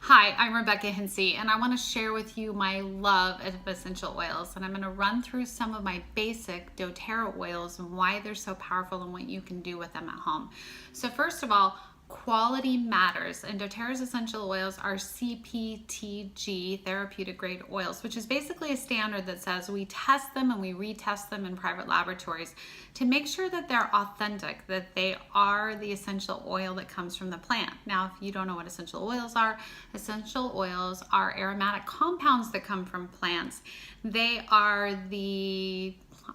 Hi, I'm Rebecca Hintze, and I want to share with you my love of essential oils. And I'm going to run through some of my basic doTERRA oils and why they're so powerful and what you can do with them at home. So first of all, quality matters, and doTERRA's essential oils are CPTG, therapeutic grade oils, which is basically a standard that says we test them and we retest them in private laboratories to make sure that they're authentic, that they are the essential oil that comes from the plant. Now, if you don't know what essential oils are aromatic compounds that come from plants. They are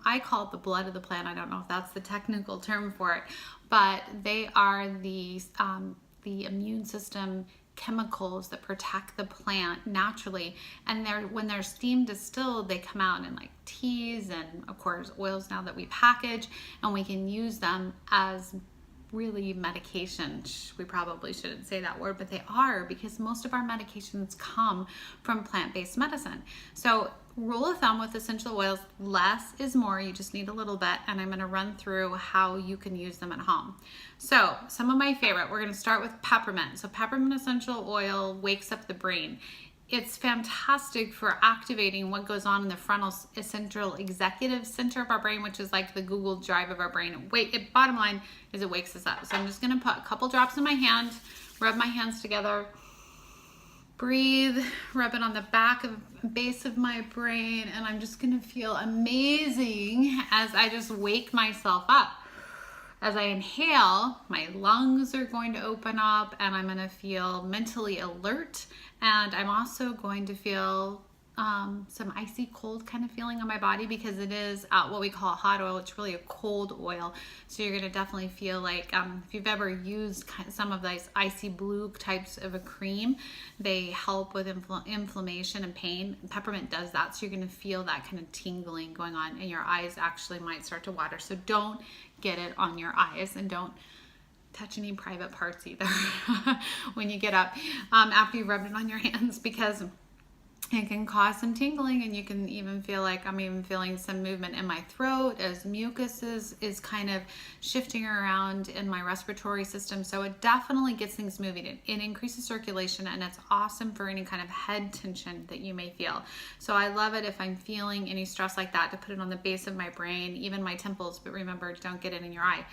I call it the blood of the plant. I don't know if that's the technical term for it, but they are the immune system chemicals that protect the plant naturally. And when they're steam distilled, they come out in like teas and of course oils now that we package, and we can use them as really medication. We probably shouldn't say that word, but they are, because most of our medications come from plant-based medicine. So rule of thumb with essential oils, less is more. You just need a little bit, and I'm going to run through how you can use them at home. So some of my favorite, we're going to start with peppermint. So peppermint essential oil wakes up the brain. It's fantastic for activating what goes on in the frontal central executive center of our brain, which is like the Google Drive of our brain. Bottom line is it wakes us up. So I'm just going to put a couple drops in my hand, rub my hands together, breathe, rub it on the base of my brain, and I'm just going to feel amazing as I just wake myself up. As I inhale, my lungs are going to open up and I'm going to feel mentally alert, and I'm also going to feel some icy cold kind of feeling on my body, because it is what we call a hot oil. It's really a cold oil. So you're going to definitely feel like if you've ever used some of those icy blue types of a cream, they help with inflammation and pain. Peppermint does that. So you're going to feel that kind of tingling going on, and your eyes actually might start to water. So don't get it on your eyes, and don't touch any private parts either when you get up after you rubbed it on your hands, because it can cause some tingling, and you can even feel like I'm even feeling some movement in my throat as mucus is kind of shifting around in my respiratory system. So it definitely gets things moving. It increases circulation, and it's awesome for any kind of head tension that you may feel. So I love it if I'm feeling any stress like that, to put it on the base of my brain, even my temples, but remember, don't get it in your eye.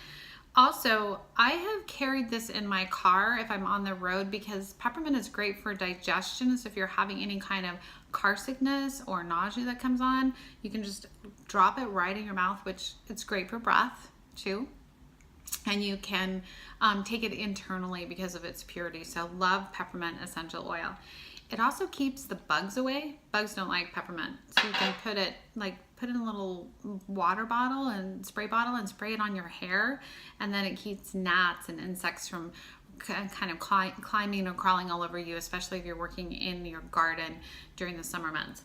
Also, I have carried this in my car if I'm on the road, because peppermint is great for digestion. So if you're having any kind of car sickness or nausea that comes on, you can just drop it right in your mouth, which it's great for breath too. And you can take it internally because of its purity. So love peppermint essential oil. It also keeps the bugs away. Bugs don't like peppermint. So you can put it in a little water bottle and spray it on your hair, and then it keeps gnats and insects from kind of climbing or crawling all over you, especially if you're working in your garden during the summer months.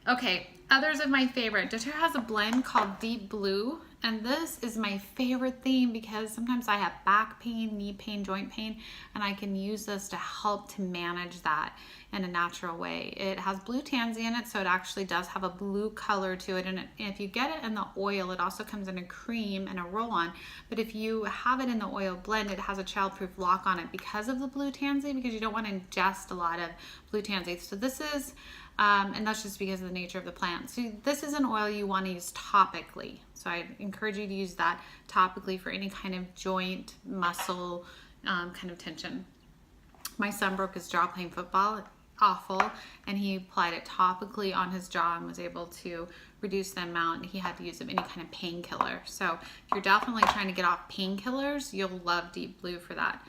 Okay, others of my favorite. doTERRA has a blend called Deep Blue, and this is my favorite thing because sometimes I have back pain, knee pain, joint pain, and I can use this to help to manage that in a natural way. It has blue tansy in it, so it actually does have a blue color to it, and if you get it in the oil, it also comes in a cream and a roll-on. But if you have it in the oil blend, it has a childproof lock on it because of the blue tansy, because you don't want to ingest a lot of blue tansy. So this is and that's just because of the nature of the plant. So this is an oil you want to use topically. So I encourage you to use that topically for any kind of joint, muscle kind of tension. My son broke his jaw playing football, awful, and he applied it topically on his jaw and was able to reduce the amount he had to use of any kind of painkiller. So if you're definitely trying to get off painkillers, you'll love Deep Blue for that.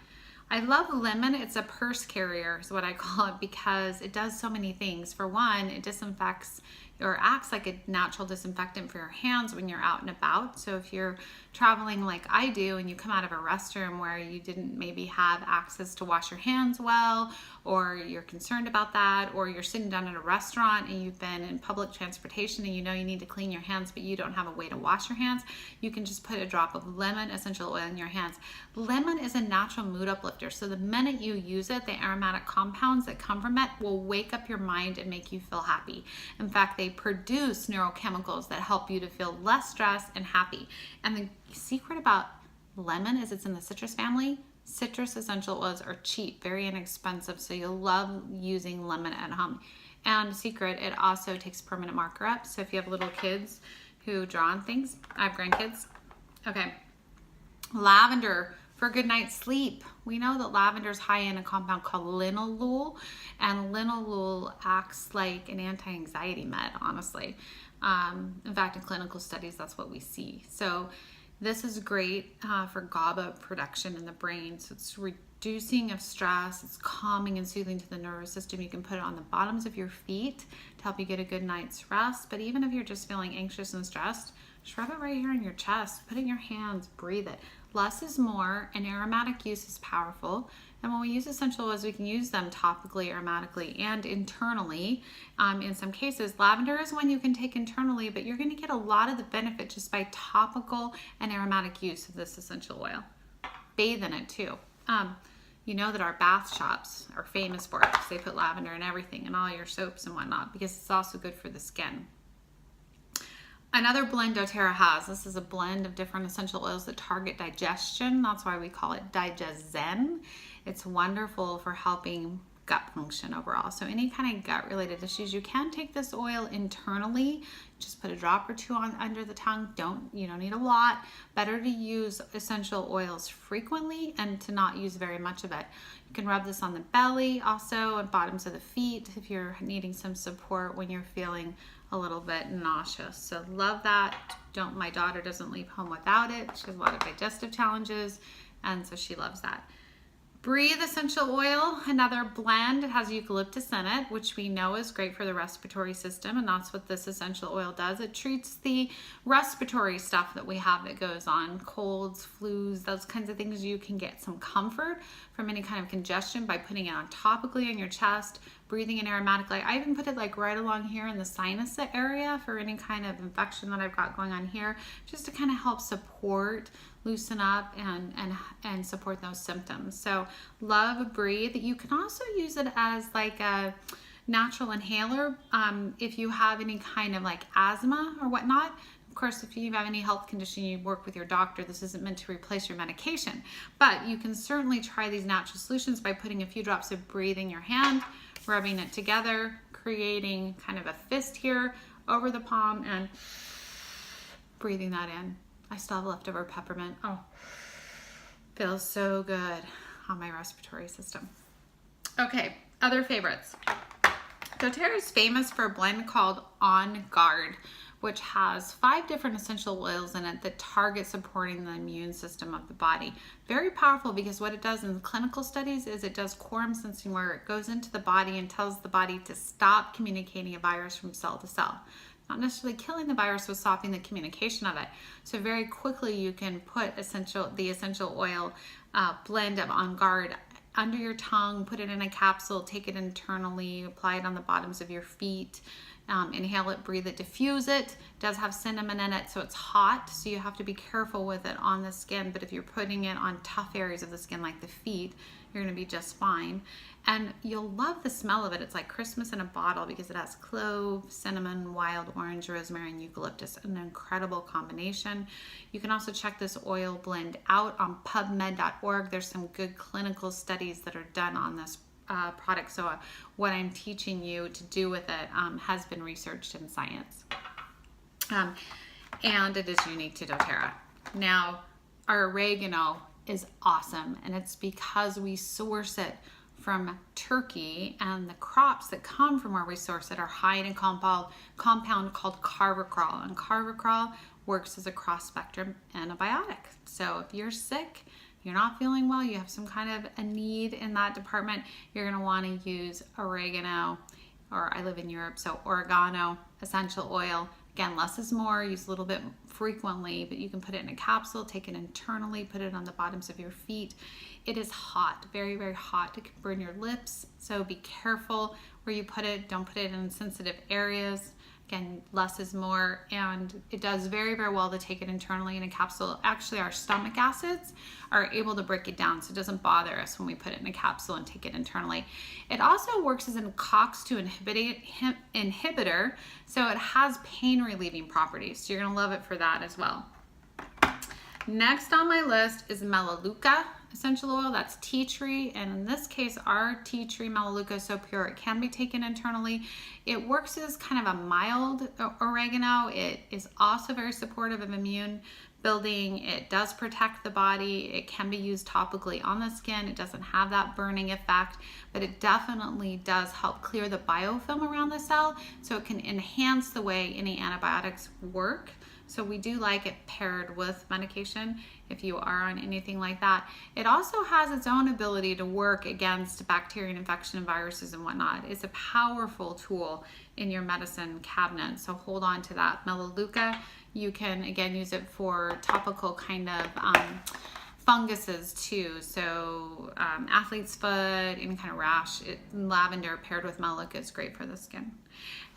I love lemon. It's a purse carrier is what I call it, because it does so many things. For one, it disinfects or acts like a natural disinfectant for your hands when you're out and about. So if you're traveling like I do and you come out of a restroom where you didn't maybe have access to wash your hands well, or you're concerned about that, or you're sitting down at a restaurant and you've been in public transportation and you know you need to clean your hands but you don't have a way to wash your hands, you can just put a drop of lemon essential oil in your hands. Lemon is a natural mood uplifter, so the minute you use it, the aromatic compounds that come from it will wake up your mind and make you feel happy. In fact, they produce neurochemicals that help you to feel less stressed and happy. And the secret about lemon is it's in the citrus family, citrus essential oils are cheap, very inexpensive, so you'll love using lemon at home. And secret, it also takes permanent marker up, so if you have little kids who draw on things, I have grandkids. Okay, lavender for a good night's sleep. We know that lavender is high in a compound called linalool, and linalool acts like an anti-anxiety med, honestly. In fact, in clinical studies, that's what we see. So this is great for GABA production in the brain. So it's reducing of stress, it's calming and soothing to the nervous system. You can put it on the bottoms of your feet to help you get a good night's rest. But even if you're just feeling anxious and stressed, just rub it right here in your chest, put it in your hands, breathe it. Less is more, and aromatic use is powerful. And when we use essential oils, we can use them topically, aromatically, and internally. In some cases, lavender is one you can take internally, but you're going to get a lot of the benefit just by topical and aromatic use of this essential oil. Bathe in it too. You know that our bath shops are famous for it because they put lavender in everything, and all your soaps and whatnot, because it's also good for the skin. Another blend doTERRA has, this is a blend of different essential oils that target digestion. That's why we call it DigeZen. It's wonderful for helping gut function overall. So any kind of gut related issues, you can take this oil internally. Just put a drop or two on under the tongue. You don't need a lot. Better to use essential oils frequently and to not use very much of it. You can rub this on the belly also and bottoms of the feet if you're needing some support when you're feeling a little bit nauseous. So love that. My daughter doesn't leave home without it. She has a lot of digestive challenges, and so she loves that. Breathe essential oil, another blend. It has eucalyptus in it, which we know is great for the respiratory system, and that's what this essential oil does. It treats the respiratory stuff that we have that goes on, colds, flus, those kinds of things. You can get some comfort from any kind of congestion by putting it on topically on your chest, breathing in aromatically. I even put it like right along here in the sinus area for any kind of infection that I've got going on here, just to kind of help support, loosen up, and support those symptoms. So love Breathe. You can also use it as like a natural inhaler if you have any kind of like asthma or whatnot. Of course, if you have any health condition, you work with your doctor. This isn't meant to replace your medication, but you can certainly try these natural solutions by putting a few drops of Breathe in your hand, rubbing it together, creating kind of a fist here over the palm, and breathing that in. I still have leftover peppermint. Oh, feels so good on my respiratory system. Okay, other favorites. doTERRA is famous for a blend called On Guard, which has 5 different essential oils in it that target supporting the immune system of the body. Very powerful, because what it does in clinical studies is it does quorum sensing, where it goes into the body and tells the body to stop communicating a virus from cell to cell. Not necessarily killing the virus, but stopping the communication of it. So very quickly you can put the essential oil blend of On Guard under your tongue, put it in a capsule, take it internally, apply it on the bottoms of your feet, inhale it, breathe it, diffuse it. It does have cinnamon in it, so it's hot, so you have to be careful with it on the skin, but if you're putting it on tough areas of the skin like the feet, you're going to be just fine. And you'll love the smell of it. It's like Christmas in a bottle, because it has clove, cinnamon, wild orange, rosemary, and eucalyptus. An incredible combination. You can also check this oil blend out on pubmed.org. There's some good clinical studies that are done on this product. So what I'm teaching you to do with it has been researched in science. And it is unique to doTERRA. Now, our oregano is awesome, and it's because we source it from Turkey, and the crops that come from where we source it are high in a compound called carvacrol, and carvacrol works as a cross-spectrum antibiotic. So if you're sick, you're not feeling well, you have some kind of a need in that department, you're going to want to use oregano, or I live in Europe, so oregano essential oil. Again, less is more. Use a little bit frequently, but you can put it in a capsule, take it internally, put it on the bottoms of your feet. It is hot, very, very hot. It can burn your lips, so be careful where you put it. Don't put it in sensitive areas. Again, less is more, and it does very, very well to take it internally in a capsule. Actually, our stomach acids are able to break it down, so it doesn't bother us when we put it in a capsule and take it internally. It also works as an COX-2 inhibitor, so it has pain relieving properties, so you're gonna love it for that as well. Next on my list is Melaleuca. essential oil, that's tea tree, and in this case our tea tree Melaleuca is so pure it can be taken internally. It works as kind of a mild oregano. It is also very supportive of immune building. It does protect the body. It can be used topically on the skin. It doesn't have that burning effect, but it definitely does help clear the biofilm around the cell, so it can enhance the way any antibiotics work. So we do like it paired with medication if you are on anything like that. It also has its own ability to work against bacteria and infection and viruses and whatnot. It's a powerful tool in your medicine cabinet, so hold on to that. Melaleuca, you can again use it for topical kind of funguses too, so athlete's foot, any kind of rash. Lavender paired with Melaleuca is great for the skin.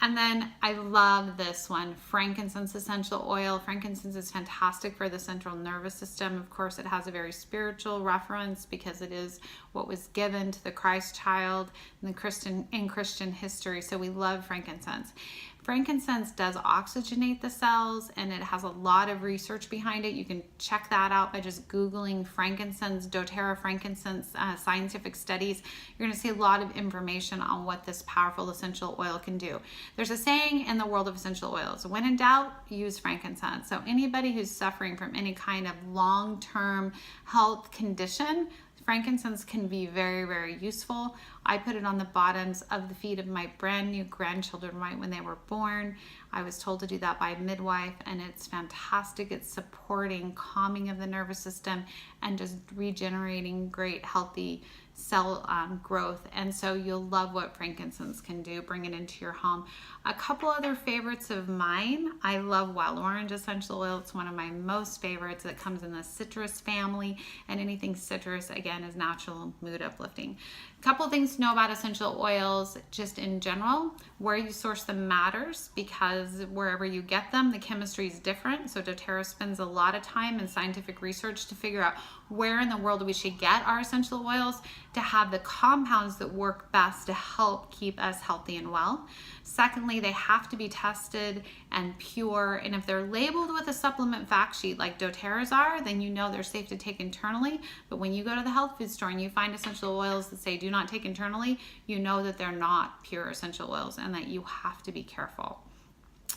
And then I love this one, frankincense essential oil. Frankincense is fantastic for the central nervous system. Of course, it has a very spiritual reference because it is what was given to the Christ child in Christian history. So we love frankincense. Frankincense does oxygenate the cells, and it has a lot of research behind it. You can check that out by just Googling frankincense, dōTERRA frankincense scientific studies. You're going to see a lot of information on what this powerful essential oil can do. There's a saying in the world of essential oils, when in doubt, use frankincense. So anybody who's suffering from any kind of long-term health condition, frankincense can be very, very useful. I put it on the bottoms of the feet of my brand new grandchildren right when they were born. I was told to do that by a midwife, and it's fantastic. It's supporting calming of the nervous system and just regenerating great healthy cell growth. And so you'll love what frankincense can do. Bring it into your home. A couple other favorites of mine. I love wild orange essential oil. It's one of my most favorites. It comes in the citrus family, and anything citrus again is natural mood uplifting. A couple things to know about essential oils just in general. Where you source them matters, because wherever you get them, the chemistry is different. So dōTERRA spends a lot of time in scientific research to figure out where in the world we should get our essential oils to have the compounds that work best to help keep us healthy and well. Secondly, they have to be tested and pure, and if they're labeled with a supplement fact sheet like dōTERRA's are, then you know they're safe to take internally. But when you go to the health food store and you find essential oils that say do not take internally, you know that they're not pure essential oils and that you have to be careful.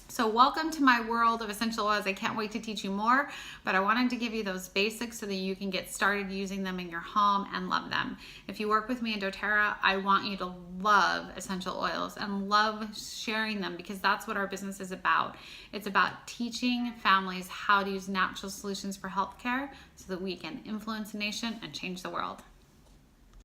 So welcome to my world of essential oils. I can't wait to teach you more, but I wanted to give you those basics so that you can get started using them in your home and love them. If you work with me in dōTERRA, I want you to love essential oils and love sharing them, because that's what our business is about. It's about teaching families how to use natural solutions for healthcare so that we can influence a nation and change the world.